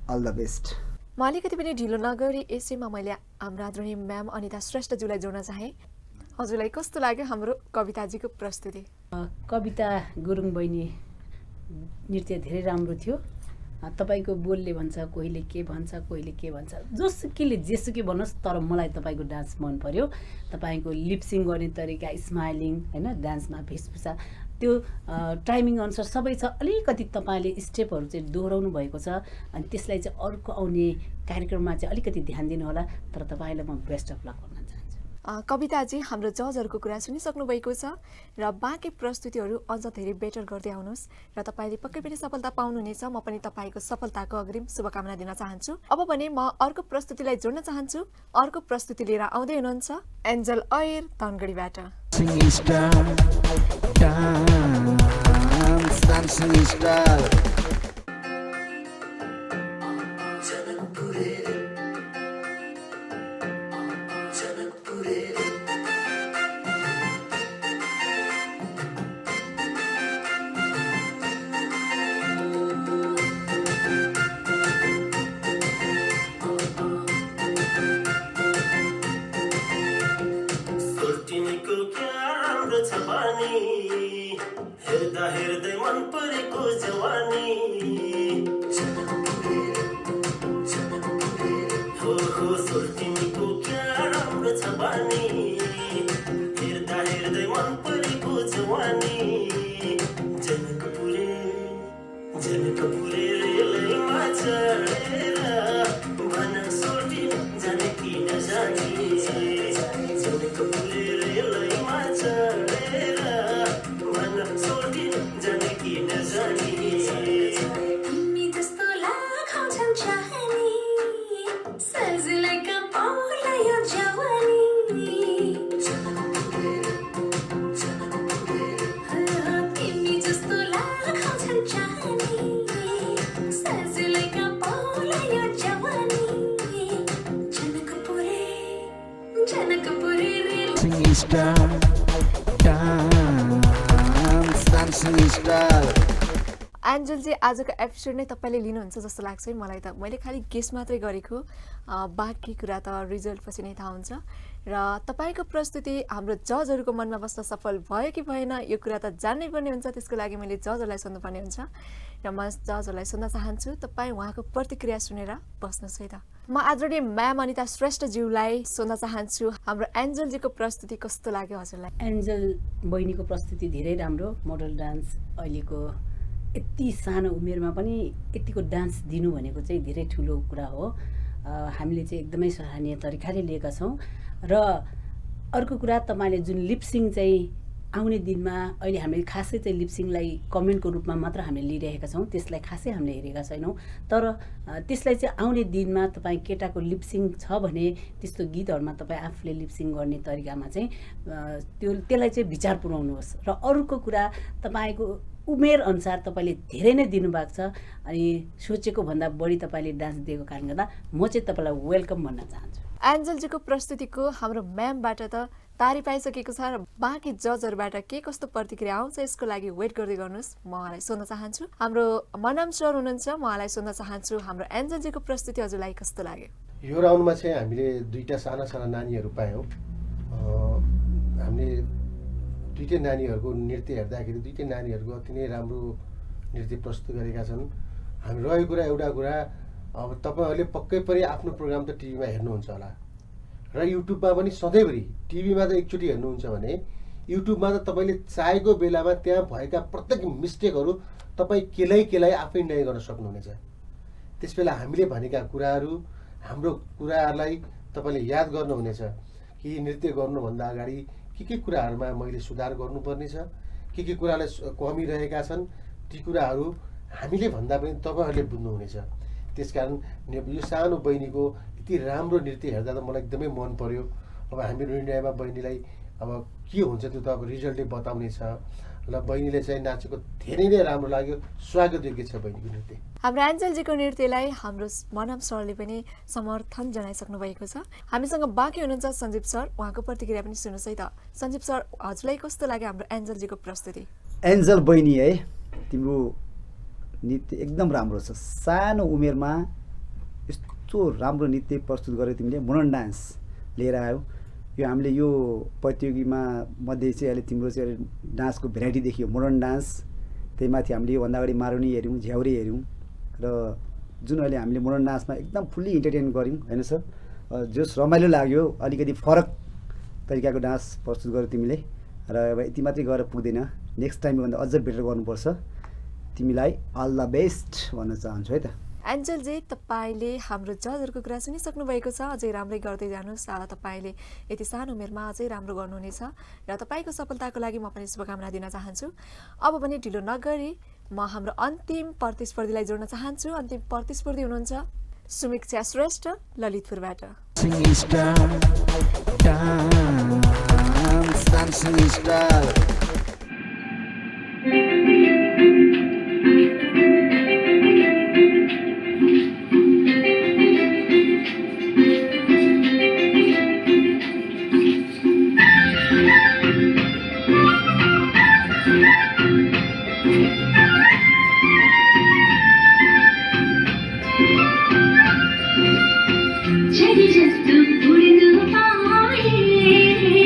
All the best. म अलिकति पनि ढिलो नगरी यसैमा मैले हाम्रो आदरणीय म्याम अनिता श्रेष्ठज्यूलाई जोड्न चाहेँ। हजुरलाई कस्तो लाग्यो हाम्रो कविताजीको प्रस्तुति? कविता गुरुङ बहिनी नृत्य धेरै राम्रो थियो। तपाईँको बोलले भन्छ, कोहीले के भन्छ, कोहीले के भन्छ, जसुकैले जेसुकै भन्नुहोस्, तर मलाई तपाईँको डान्स मन पर्यो। तपाईँको लिपसिङ गर्ने तरिका, स्माइलिङ होइन, डान्समा वेशभूषा, त्यो टाइमिङ अनुसार सबै छ। अलिकति तपाईँले स्टेपहरू चाहिँ दोहोऱ्याउनु भएको छ अनि त्यसलाई चाहिँ अर्को आउने कार्यक्रममा चाहिँ अलिकति ध्यान दिनु होला। तर तपाईँलाई म बेस्ट अफ लक भन्न चाहन्छु। कविताजी, हाम्रो जजहरूको कुरा सुनिसक्नु भएको छ र बाँकी प्रस्तुतिहरू अझ धेरै बेटर गर्दै आउनुहोस् र तपाईँले पक्कै पनि सफलता पाउनुहुनेछ। म पनि तपाईँको सफलताको अग्रिम शुभकामना दिन चाहन्छु। अब भने म अर्को प्रस्तुतिलाई जोड्न चाहन्छु। अर्को प्रस्तुति लिएर आउँदै हुनुहुन्छ एन्जल अयर धनगढीबाट। Dancing star. हेर्दै मन परेको जवानी हो सोल्टिनीको क्या राम्रो छ बानी। हेर्दै मन परेको जवानी जनकपुरे रेलैमा चढेर भन सोल्टिनी जाने कि नजानी। जनकपुरे रेलैमा चढेर तिमी जस्तो लाखौँ छन् चाहनी, सजिलैका पाउला यो जवानी। तिमी जस्तो लाखौँ छन् चाहनी, सजिलैका पाउला यो जवानी। जनकपुरे Dancing star. Dancing star. एन्जलजी, आजको एपिसोड नै तपाईँले लिनुहुन्छ जस्तो लाग्छ है मलाई त। मैले खालि गेस मात्रै गरेको, बाँकी कुरा त रिजल्ट पछि नै थाहा हुन्छ। र तपाईँको प्रस्तुति हाम्रो जजहरूको मनमा बस्न सफल भयो कि भएन यो कुरा त जान्नै पर्ने हुन्छ। त्यसको लागि मैले जजहरूलाई सोध्नुपर्ने हुन्छ र म जजहरूलाई सोध्न चाहन्छु। तपाईँ उहाँको प्रतिक्रिया सुनेर बस्नुहोस् है त। म आदरणीय म्याम अनिता श्रेष्ठज्यूलाई सोध्न चाहन्छु हाम्रो एन्जलजीको प्रस्तुति कस्तो लाग्यो हजुरलाई? एन्जल बहिनीको प्रस्तुति धेरै राम्रो। मोडल डान्स अहिलेको यति सानो उमेरमा पनि यतिको डान्स दिनु भनेको चाहिँ धेरै ठुलो कुरा हो। हामीले चाहिँ एकदमै सराहनीय तरिकाले लिएका छौँ। र अर्को कुरा तपाईँले जुन लिपसिङ चाहिँ आउने दिनमा अहिले हामीले खासै चाहिँ लिपसिङलाई कमेन्टको रूपमा मात्र हामीले लिइरहेका छौँ, त्यसलाई खासै हामीले हेरेका छैनौँ। तर त्यसलाई चाहिँ आउने दिनमा तपाईँ केटाको लिपसिङ छ भने त्यस्तो गीतहरूमा तपाईँ आफूले लिपसिङ गर्ने तरिकामा चाहिँ त्यसलाई चाहिँ विचार पुर्याउनुहोस्। र अरूको कुरा तपाईँको उमेर अनुसार तपाईँले धेरै नै दिनुभएको छ अनि सोचेको भन्दा बढी तपाईँले डान्स दिएको कारणले गर्दा म चाहिँ तपाईँलाई वेलकम भन्न चाहन्छु। एन्जलजीको प्रस्तुतिको हाम्रो म्यामबाट त तारिफ पाइसकेको छ र बाँकी जजहरूबाट के कस्तो प्रतिक्रिया आउँछ यसको लागि वेट गर्दै गर्नुहोस्। म उहाँलाई सोध्न चाहन्छु, हाम्रो मनाम सर हुनुहुन्छ, म उहाँलाई सोध्न चाहन्छु हाम्रो एन्जलजीको प्रस्तुति हजुरलाई कस्तो लाग्यो? यो राउन्डमा चाहिँ हामीले दुईवटा साना साना नानीहरू पायौँ। हामीले दुईटै नानीहरूको नृत्य हेर्दाखेरि दुईटै नानीहरूको अति नै राम्रो नृत्य प्रस्तुत गरेका छन्। हामी रहेको कुरा एउटा कुरा, अब तपाईँहरूले पक्कै पनि आफ्नो प्रोग्राम त टिभीमा हेर्नुहुन्छ होला र युट्युबमा पनि सधैँभरि। टिभीमा त एकचोटि हेर्नुहुन्छ भने युट्युबमा त तपाईँले चाहेको बेलामा त्यहाँ भएका प्रत्येक मिस्टेकहरू तपाईँ केलाई आफै न्याय गर्न सक्नुहुनेछ। त्यसबेला हामीले भनेका कुराहरू, हाम्रो कुराहरूलाई तपाईँले याद गर्नुहुनेछ कि नृत्य गर्नुभन्दा अगाडि के कुराहरूमा मैले सुधार गर्नुपर्ने छ, के कुरालाई कमी रहेका छन्, ती कुराहरू हामीले भन्दा पनि तपाईँहरूले बुझ्नुहुनेछ। त्यसकारण यो सानो बहिनीको यति राम्रो नृत्य हेर्दा त मलाई एकदमै मन पर्यो। अब हामी निर्णयमा बहिनीलाई अब के हुन्छ त्यो त अब रिजल्टले बताउने छ। र बहिनीले चाहिँ नाचेको धेरै नै राम्रो लाग्यो, स्वागत योग्य छ बहिनीको नृत्य। हाम्रो एन्जलजीको नृत्यलाई हाम्रो मनम सरले पनि समर्थन जनाइसक्नु भएको छ। हामीसँग बाँकी हुनुहुन्छ सञ्जीव सर, उहाँको प्रतिक्रिया पनि सुन्नुहोस् है त। सञ्जीव सर, हजुरलाई कस्तो लाग्यो हाम्रो एन्जलजीको प्रस्तुति? एन्जल बहिनी है, तिम्रो नृत्य एकदम राम्रो छ। सानो उमेरमा यस्तो राम्रो नृत्य प्रस्तुत गरेर तिमीले मोडर्न डान्स लिएर आयो। यो हामीले यो प्रतियोगितामा मध्ये चाहिँ अहिले तिम्रो चाहिँ अहिले डान्सको भेराइटी देखियो, मोडर्न डान्स। त्यही माथि हामीले योभन्दा अगाडि मारुनी हेऱ्यौँ, झ्याउरे हेऱ्यौँ र जुन अहिले हामीले मोडर्न डान्समा एकदम फुल्ली इन्टरटेन गऱ्यौँ होइन सर। जस रमाइलो लाग्यो, अलिकति फरक तरिकाको डान्स प्रस्तुत गर्यो तिमीले। र अब यति मात्रै गरेर पुग्दैन, नेक्स्ट टाइम भन्दा अझ बेटर गर्नुपर्छ। तिमीलाई अल द बेस्ट भन्न चाहन्छु है त। एन्जलजी, तपाईँले हाम्रो जजहरूको कुरा सुनिसक्नु भएको छ। अझै राम्रै गर्दै जानुहोस्। तपाईँले यति सानो उमेरमा अझै राम्रो गर्नुहुनेछ र तपाईँको सफलताको लागि म पनि शुभकामना दिन चाहन्छु। अब पनि ढिलो नगरी म हाम्रो अन्तिम प्रतिस्पर्धीलाई जोड्न चाहन्छु। अन्तिम प्रतिस्पर्धी हुनुहुन्छ सुमिक्षा श्रेष्ठ ललितपुरबाट। जरी जस्तो उड्नु पाए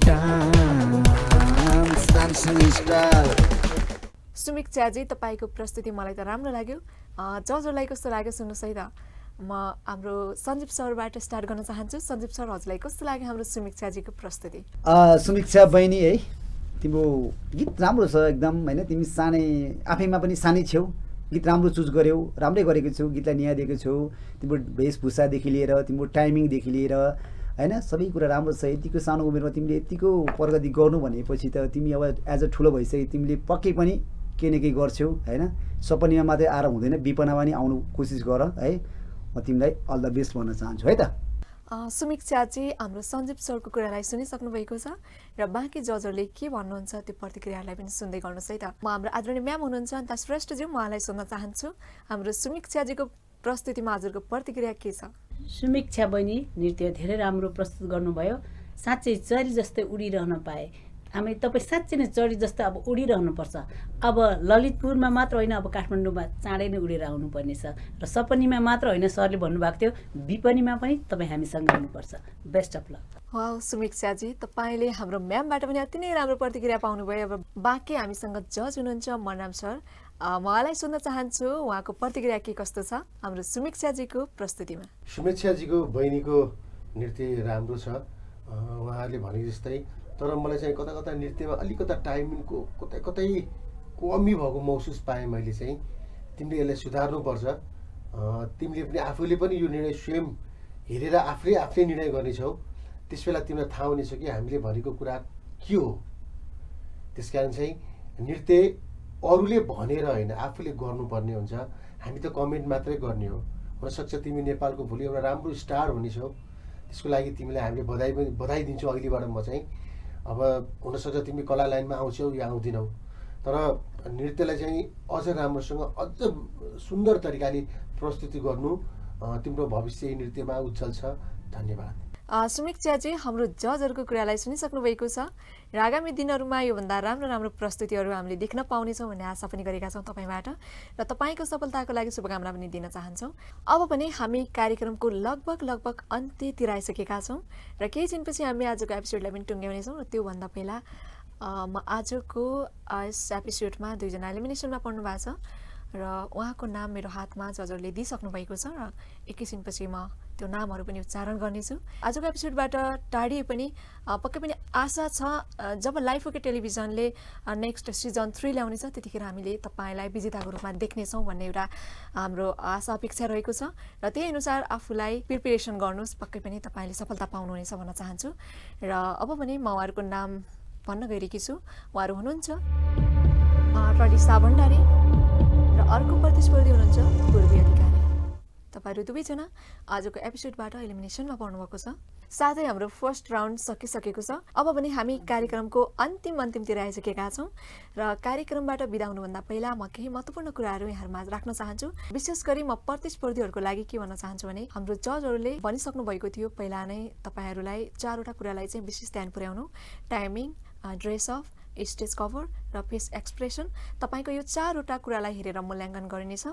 Dance, dancing star. सुमिक च्याजी तपाईँको प्रस्तुति मलाई त राम्रो लाग्यो जजहरूलाई कस्तो लाग्यो सुन्नुहोस् है त म हाम्रो सञ्जीव सरबाट स्टार्ट गर्न चाहन्छु सञ्जीव सर हजुरलाई कस्तो लाग्यो हाम्रो सुमिक च्याजीको प्रस्तुति समीक्षा बहिनी है तिम्रो गीत राम्रो छ एकदम होइन तिमी सानै आफैमा पनि सानै छेउ गीत राम्रो चुज गर्यौ राम्रै गरेको छौ गीतलाई न्याय दिएको छौ तिम्रो वेशभूषादेखि लिएर तिम्रो टाइमिङदेखि लिएर होइन सबै कुरा राम्रो छ यतिको सानो उमेरमा तिमीले यतिको प्रगति गर्नु भनेपछि त तिमी अब एज अ ठुलो भइसक्यो तिमीले पक्कै पनि केही न केही गर्छौ होइन सपनीमा मात्रै आएर हुँदैन विपनामा पनि आउनु कोसिस गर है म तिमीलाई अल द बेस्ट भन्न चाहन्छु है त सुमिक च्याजी हाम्रो सञ्जीव सरको कुरालाई सुनिसक्नु भएको छ र बाँकी जजहरूले के भन्नुहुन्छ त्यो प्रतिक्रियालाई पनि सुन्दै गर्नुहोस् है त म हाम्रो आदरणीय म्याम हुनुहुन्छ अन्त श्रेष्ठज्यू म उहाँलाई सोध्न चाहन्छु हाम्रो सुमिक च्याजीको प्रस्तुतिमा हजुरको प्रतिक्रिया के छ सुमिक्षा बहिनी नृत्य धेरै राम्रो प्रस्तुत गर्नुभयो साँच्चै चरी जस्तै उडिरहन पाए हामी तपाईँ साँच्चै नै चरी जस्तो अब उडिरहनुपर्छ अब ललितपुरमा मात्र होइन अब काठमाडौँमा चाँडै नै उडेर आउनुपर्ने छ र सपनीमा मात्र होइन सरले भन्नुभएको थियो विपनीमा पनि तपाईँ हामीसँग आउनुपर्छ बेस्ट अफ लक सुमिक च्याजी तपाईँले हाम्रो म्यामबाट पनि अति नै राम्रो प्रतिक्रिया पाउनुभयो अब बाँकी हामीसँग जज हुनुहुन्छ मनराम सर म उहाँलाई सोध्न चाहन्छु उहाँको प्रतिक्रिया के कस्तो छ हाम्रो सुमिक च्याजीको प्रस्तुतिमा सुमेक्षाजीको बहिनीको नृत्य राम्रो छ उहाँहरूले भने जस्तै तर मलाई चाहिँ कता कता नृत्यमा अलिकता टाइमिङको कतै कतै कमी भएको महसुस पाएँ मैले चाहिँ तिमीले यसलाई सुधार्नुपर्छ तिमीले पनि आफूले पनि यो निर्णय स्वयं हेरेर आफूले निर्णय गर्नेछौ त्यस बेला तिमीलाई थाहा हुनेछ कि हामीले भनेको कुरा के हो त्यसकारण चाहिँ नृत्य अरूले भनेर होइन आफूले गर्नुपर्ने हुन्छ हामी त कमेन्ट मात्रै गर्ने हो हुनसक्छ तिमी नेपालको भोलि एउटा राम्रो स्टार हुनेछौ त्यसको लागि तिमीलाई हामीले बधाई दिन्छौँ अहिलेबाट म चाहिँ अब हुनसक्छ तिमी कला लाइनमा आउँछौ या आउँदिनौ तर नृत्यलाई चाहिँ अझ राम्रोसँग अझ सुन्दर तरिकाले प्रस्तुति गर्नु तिम्रो भविष्य नृत्यमा उज्जवल छ धन्यवाद सुमिक च्याजी हाम्रो जजहरूको कुरालाई सुनिसक्नु भएको छ र आगामी दिनहरूमा योभन्दा राम्रो प्रस्तुतिहरू हामीले देख्न पाउनेछौँ भन्ने आशा पनि गरेका छौँ तपाईँबाट र तपाईँको सफलताको लागि शुभकामना पनि दिन चाहन्छौँ अब पनि हामी कार्यक्रमको लगभग अन्त्यतिर आइसकेका छौँ र केही दिनपछि हामी आजको एपिसोडलाई पनि टुङ्ग्याउनेछौँ र त्योभन्दा पहिला म आजको यस एपिसोडमा दुईजना एलिमिनेसनमा पर्नु भएको छ र उहाँको नाम मेरो हातमा जजहरूले दिइसक्नु भएको छ र एकैछिनपछि म त्यो नामहरू पनि उच्चारण गर्नेछु आजको एपिसोडबाट टाढिए पनि पक्कै पनि आशा छ जब लाइफ ओके टेलिभिजनले नेक्स्ट सिजन 3 ल्याउनेछ त्यतिखेर हामीले तपाईँलाई विजेताको रूपमा देख्नेछौँ भन्ने एउटा हाम्रो आशा अपेक्षा रहेको छ र त्यही अनुसार आफूलाई प्रिपेरेसन गर्नुहोस् पक्कै पनि तपाईँले सफलता पाउनुहुनेछ भन्न चाहन्छु र अब पनि म उहाँहरूको नाम भन्न गइरहेकी छु उहाँहरू हुनुहुन्छ प्रदिशा भण्डारी र अर्को प्रतिस्पर्धी हुनुहुन्छ पूर्वी अधिकारी तपाईहरु दुवैजना आजको एपिसोडबाट एलिमिनेसनमा पर्नुभएको छ साथै हाम्रो फर्स्ट राउन्ड सकिसकेको छ अब पनि हामी कार्यक्रमको अन्तिमतिर आइसकेका छौं र कार्यक्रमबाट बिदा हुनुभन्दा पहिला म केही महत्त्वपूर्ण कुराहरू यहाँहरुमा राख्न चाहन्छु विशेष गरी म प्रतिस्पर्धीहरुको लागि के भन्न चाहन्छु भने हाम्रो जजहरुले भनिसक्नु भएको थियो पहिला नै तपाईहरुलाई चारवटा कुरालाई चाहिँ विशेष ध्यान पुर्याउनु timing dress of stage cover र फेस एक्सप्रेसन तपाईको यो चारवटा कुरालाई हेरेर मूल्याङ्कन गरिनेछ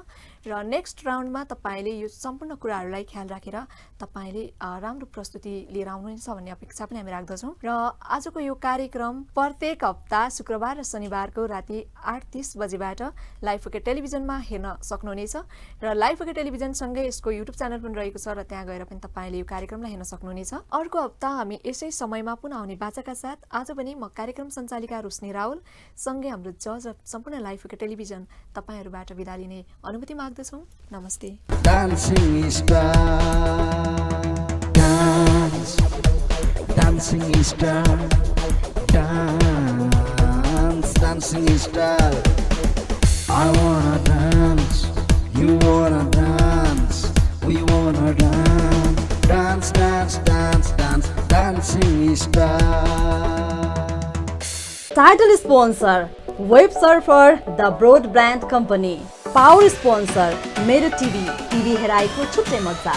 र नेक्स्ट राउन्डमा तपाईले यो सम्पूर्ण कुराहरूलाई ख्याल राखेर तपाईले राम्रो प्रस्तुति लिएर आउनुहुन्छ भन्ने अपेक्षा पनि हामी राख्दछौं र आजको यो कार्यक्रम प्रत्येक हप्ता शुक्रबार र शनिबारको राति 8:30 बजेबाट लाइफ ओके टेलिभिजनमा हेर्न सक्नुहुनेछ र लाइफ ओके टेलिभिजन सँगै यसको युट्युब च्यानल पनि रहेको छ र त्यहाँ गएर पनि तपाईले यो कार्यक्रमलाई हेर्न सक्नुहुनेछ अर्को हप्ता हामी यसै समयमा पुनः आउने बाचाका साथ आज पनि म कार्यक्रम सञ्चालिका रोशनी राउल सँगै हाम्रो जज सम्पूर्ण लाइफ ओके टेलिभिजन तपाईहरुबाट बिदा लिने अनुमति माग्दछौं नमस्ते Dancing star, dance, dancing star, dance, dancing star. I wanna dance, you wanna dance, we wanna dance, dance, dance, dance, dance, dancing star. Title sponsor Web Surfer The Broadband Company. Power sponsor मेरो TV हेराइको छुट्टै मज्जा.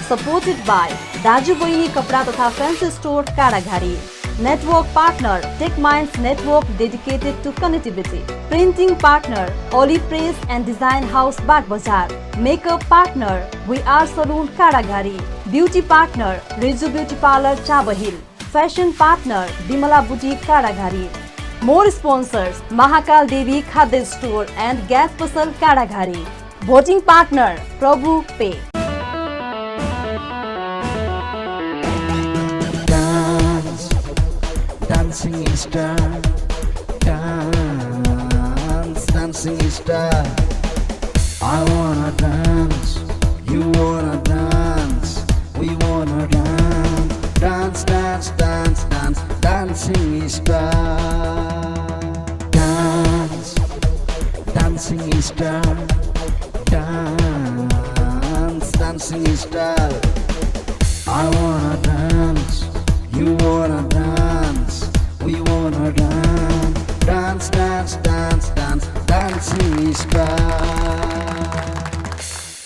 Supported by दाजु बहिनी कपडा तथा fancy store Kadaghari. Network partner TechMinds Network dedicated to connectivity. Printing partner Olive Press and Design House Bagbazar. Makeup partner We Are Saloon काडाघारी. Beauty partner Reju Beauty Parlor Chabahil. fashion partner Bimala Boutique Kadagari. More sponsors Mahakal Devi Khadya Store and Gas Pasal Kadagari. Voting partner Prabhu Pay. Dance, dancing star. Dance, dancing star. I wanna dance, you wanna dance, we wanna dance. Dance, dance, dance, dance, dancing star. Dance, dancing star. Dance, dancing star. I wanna dance, you wanna